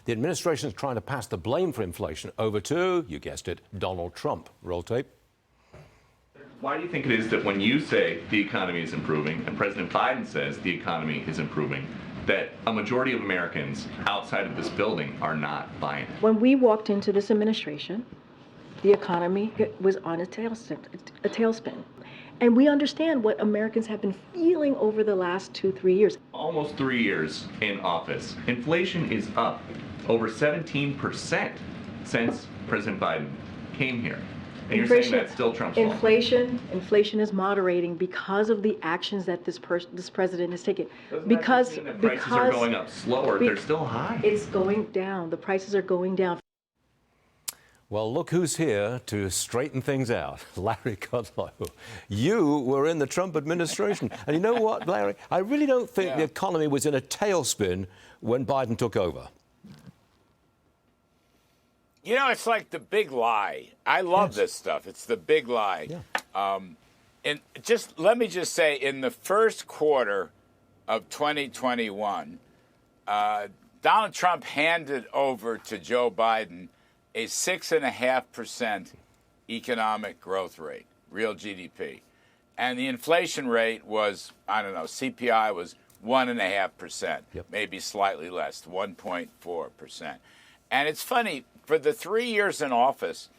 The administration is trying to pass the blame for inflation over to, you guessed it, Donald Trump. Roll tape. Why do you think it is that when you say the economy is improving and President Biden says the economy is improving, that a majority of Americans outside of this building are not buying it? When we walked into this administration, the economy was on a tailspin. And we understand what Americans have been feeling over the last 2-3 years. Almost 3 years in office. Inflation is up over 17% since President Biden came here. And you're saying that's still Trump's fault? Inflation is moderating because of the actions that this president has taken. Because that mean that prices are going up slower, they're still high. It's going down. The prices are going down. Well, look who's here to straighten things out. Larry Kudlow. You were in the Trump administration. And you know what, Larry? I really don't think the economy was in a tailspin when Biden took over. You know, it's like the big lie. I love this stuff. It's the big lie. Yeah. And just let me just say, in the first quarter of 2021, Donald Trump handed over to Joe Biden a 6.5% economic growth rate, real GDP. And the inflation rate was, I don't know, CPI was 1.5%, maybe slightly less, 1.4%. And it's funny, for the 3 years in office,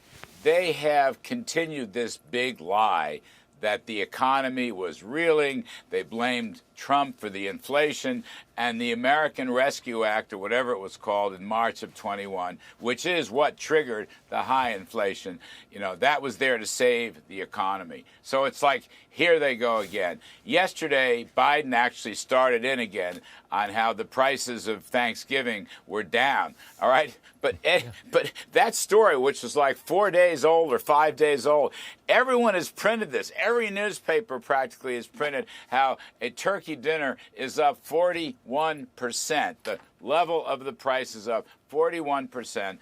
they have continued this big lie that the economy was reeling. They blamed Trump for the inflation, and the American Rescue Act, or whatever it was called, in March of 21, which is what triggered the high inflation, you know, that was there to save the economy. So it's like, here they go again. Yesterday, Biden actually started in again on how the prices of Thanksgiving were down, all right? But that story, which was like 4 days old or 5 days old, everyone has printed this. Every newspaper practically has printed how a turkey dinner is up 41%. The level of the price is up 41%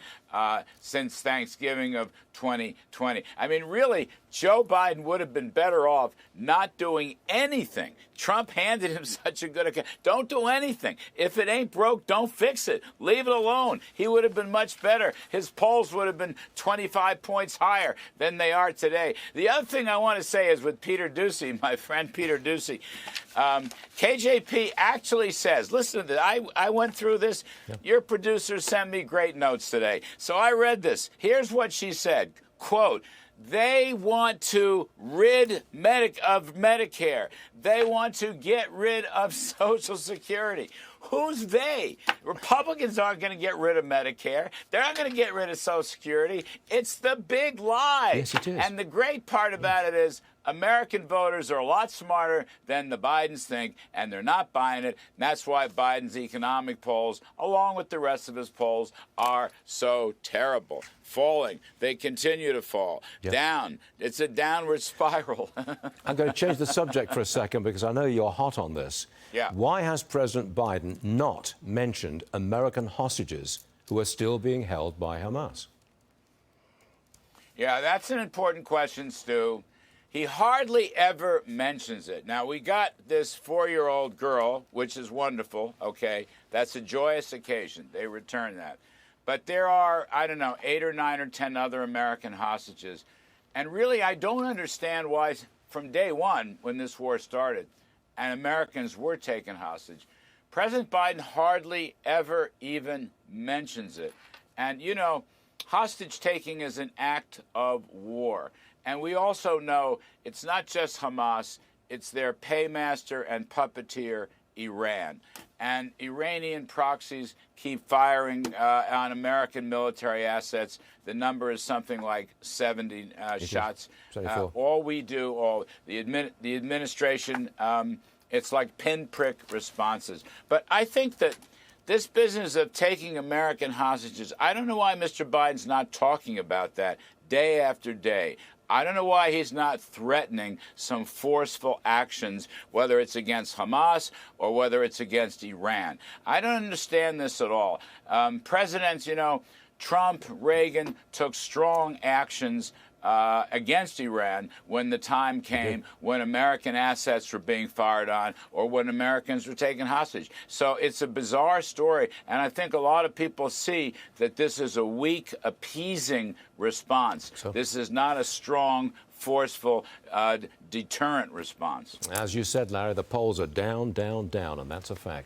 since Thanksgiving of 2020. I mean, really, Joe Biden would have been better off not doing anything. Trump handed him such a good account. Don't do anything. If it ain't broke, don't fix it. Leave it alone. He would have been much better. His polls would have been 25 points higher than they are today. The other thing I want to say is with Peter Doocy, my friend Peter Doocy, KJP actually says, listen to this, I went through this. Your producer sent me great notes today. So I read this. Here's what she said, quote, they want to rid of Medicare. They want to get rid of Social Security. Who's they? Republicans aren't going to get rid of Medicare. They're not going to get rid of Social Security. It's the big lie. Yes, it is. And the great part about it is American voters are a lot smarter than the Bidens think, and they're not buying it. And that's why Biden's economic polls, along with the rest of his polls, are so terrible. Falling. They continue to fall. Down. It's a downward spiral. I'm going to change the subject for a second because I know you're hot on this. Why has President Biden not mentioned American hostages who are still being held by Hamas? Yeah, that's an important question, Stu. He hardly ever mentions it. Now, we got this 4-year-old girl, which is wonderful, okay? That's a joyous occasion. They return that. But there are, I don't know, 8 or 9 or 10 other American hostages. And really, I don't understand why, from day one, when this war started, and Americans were taken hostage, President Biden hardly ever even mentions it. And, you know, hostage taking is an act of war. And we also know it's not just Hamas, it's their paymaster and puppeteer, Iran. And Iranian proxies keep firing on American military assets. The number is something like 70 shots. All we do, the administration, it's like pinprick responses. But I think that this business of taking American hostages, I don't know why Mr. Biden's not talking about that day after day. I don't know why he's not threatening some forceful actions, whether it's against Hamas or whether it's against Iran. I don't understand this at all. Presidents, you know, Trump, Reagan took strong actions against Iran when the time came, when American assets were being fired on, or when Americans were taken hostage. So it's a bizarre story, and I think a lot of people see that this is a weak, appeasing response. This is not a strong, forceful, deterrent response. As you said, Larry, the polls are down, down, down, and that's a fact.